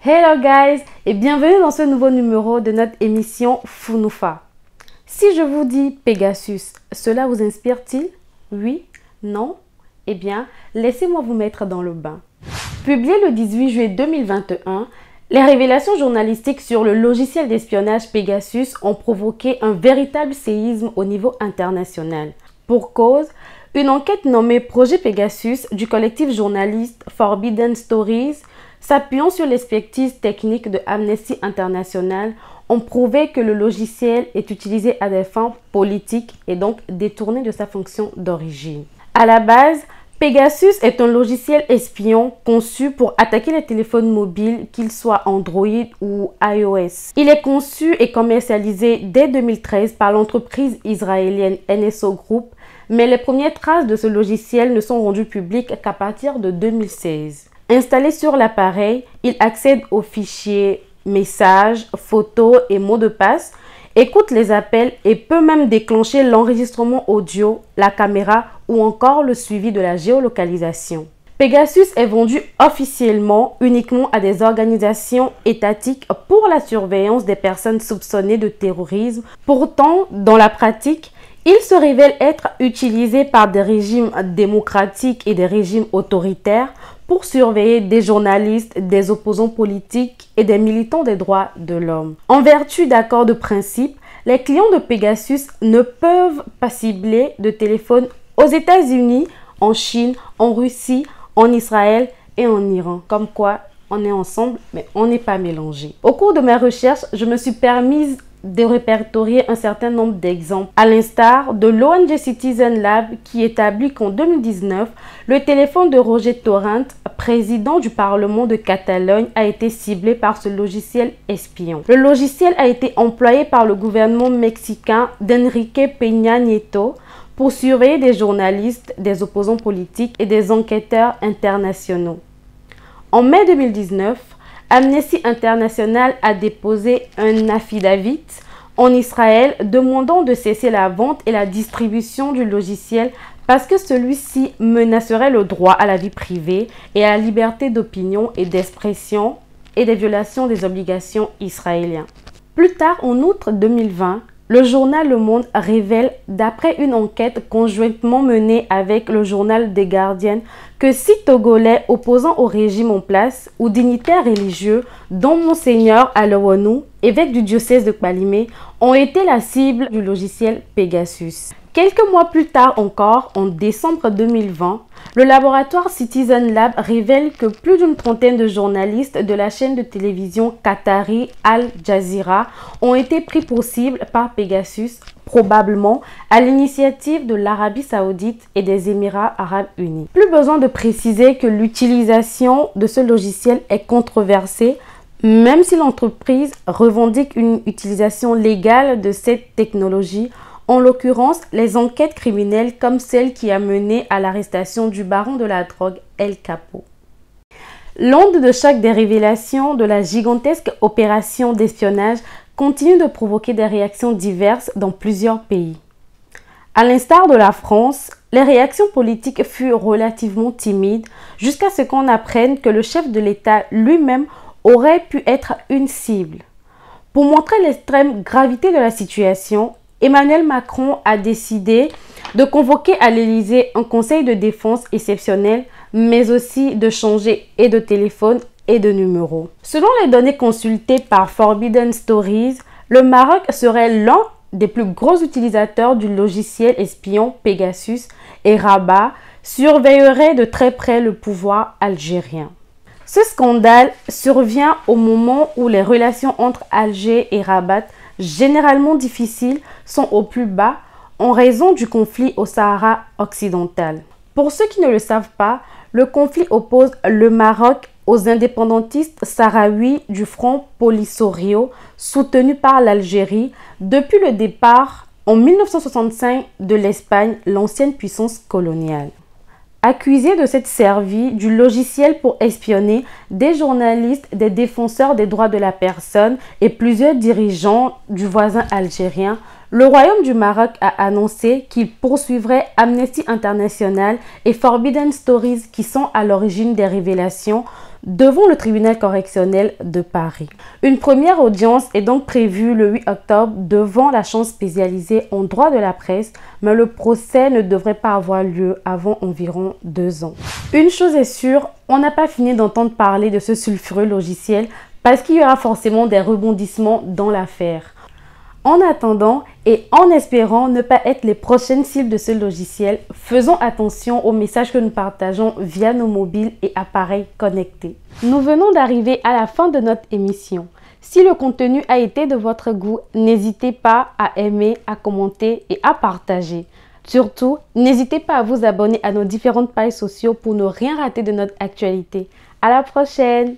Hello guys et bienvenue dans ce nouveau numéro de notre émission Funoufa. Si je vous dis Pegasus, cela vous inspire-t-il? Oui? Non? Eh bien, laissez-moi vous mettre dans le bain. Publié le 18 juillet 2021, les révélations journalistiques sur le logiciel d'espionnage Pegasus ont provoqué un véritable séisme au niveau international. Pour cause, une enquête nommée Projet Pegasus du collectif journaliste Forbidden Stories, s'appuyant sur l'expertise technique de Amnesty International, ont prouvé que le logiciel est utilisé à des fins politiques et donc détourné de sa fonction d'origine. À la base, Pegasus est un logiciel espion conçu pour attaquer les téléphones mobiles, qu'ils soient Android ou iOS. Il est conçu et commercialisé dès 2013 par l'entreprise israélienne NSO Group, mais les premières traces de ce logiciel ne sont rendues publiques qu'à partir de 2016. Installé sur l'appareil, il accède aux fichiers, messages, photos et mots de passe, écoute les appels et peut même déclencher l'enregistrement audio, la caméra ou encore le suivi de la géolocalisation. Pegasus est vendu officiellement uniquement à des organisations étatiques pour la surveillance des personnes soupçonnées de terrorisme. Pourtant, dans la pratique, il se révèle être utilisé par des régimes démocratiques et des régimes autoritaires pour surveiller des journalistes, des opposants politiques et des militants des droits de l'homme. En vertu d'accords de principe, les clients de Pegasus ne peuvent pas cibler de téléphone aux États-Unis, en Chine, en Russie, en Israël et en Iran. Comme quoi, on est ensemble, mais on n'est pas mélangés. Au cours de mes recherches, je me suis permise de répertorier un certain nombre d'exemples, à l'instar de l'ONG Citizen Lab qui établit qu'en 2019, le téléphone de Roger Torrent, président du Parlement de Catalogne, a été ciblé par ce logiciel espion. Le logiciel a été employé par le gouvernement mexicain d'Enrique Peña Nieto pour surveiller des journalistes, des opposants politiques et des enquêteurs internationaux. En mai 2019, Amnesty International a déposé un affidavit en Israël demandant de cesser la vente et la distribution du logiciel parce que celui-ci menacerait le droit à la vie privée et à la liberté d'opinion et d'expression et des violations des obligations israéliennes. Plus tard, en août 2020, le journal Le Monde révèle, d'après une enquête conjointement menée avec le journal The Guardian, que 6 Togolais opposant au régime en place ou dignitaires religieux, dont Monseigneur Alawanu, évêque du diocèse de Kpalimé, ont été la cible du logiciel Pegasus. Quelques mois plus tard encore, en décembre 2020, le laboratoire Citizen Lab révèle que plus d'une trentaine de journalistes de la chaîne de télévision qatari Al Jazeera ont été pris pour cible par Pegasus, probablement à l'initiative de l'Arabie Saoudite et des Émirats Arabes Unis. Plus besoin de préciser que l'utilisation de ce logiciel est controversée, même si l'entreprise revendique une utilisation légale de cette technologie. En l'occurrence, les enquêtes criminelles comme celle qui a mené à l'arrestation du baron de la drogue El Capo. L'onde de choc des révélations de la gigantesque opération d'espionnage continue de provoquer des réactions diverses dans plusieurs pays. À l'instar de la France, les réactions politiques furent relativement timides jusqu'à ce qu'on apprenne que le chef de l'État lui-même aurait pu être une cible. Pour montrer l'extrême gravité de la situation, Emmanuel Macron a décidé de convoquer à l'Élysée un conseil de défense exceptionnel, mais aussi de changer et de téléphone et de numéro. Selon les données consultées par Forbidden Stories, le Maroc serait l'un des plus gros utilisateurs du logiciel espion Pegasus et Rabat surveillerait de très près le pouvoir algérien. Ce scandale survient au moment où les relations entre Alger et Rabat, généralement difficiles, sont au plus bas en raison du conflit au Sahara occidental. Pour ceux qui ne le savent pas, le conflit oppose le Maroc aux indépendantistes sahraouis du Front Polisario, soutenu par l'Algérie depuis le départ en 1965 de l'Espagne, l'ancienne puissance coloniale. Accusé de s'être servi du logiciel pour espionner des journalistes, des défenseurs des droits de la personne et plusieurs dirigeants du voisin algérien, le Royaume du Maroc a annoncé qu'il poursuivrait Amnesty International et Forbidden Stories qui sont à l'origine des révélations, devant le tribunal correctionnel de Paris. Une première audience est donc prévue le 8 octobre devant la chambre spécialisée en droit de la presse, mais le procès ne devrait pas avoir lieu avant environ 2 ans. Une chose est sûre, on n'a pas fini d'entendre parler de ce sulfureux logiciel parce qu'il y aura forcément des rebondissements dans l'affaire. En attendant et en espérant ne pas être les prochaines cibles de ce logiciel, faisons attention aux messages que nous partageons via nos mobiles et appareils connectés. Nous venons d'arriver à la fin de notre émission. Si le contenu a été de votre goût, n'hésitez pas à aimer, à commenter et à partager. Surtout, n'hésitez pas à vous abonner à nos différentes pages sociales pour ne rien rater de notre actualité. À la prochaine!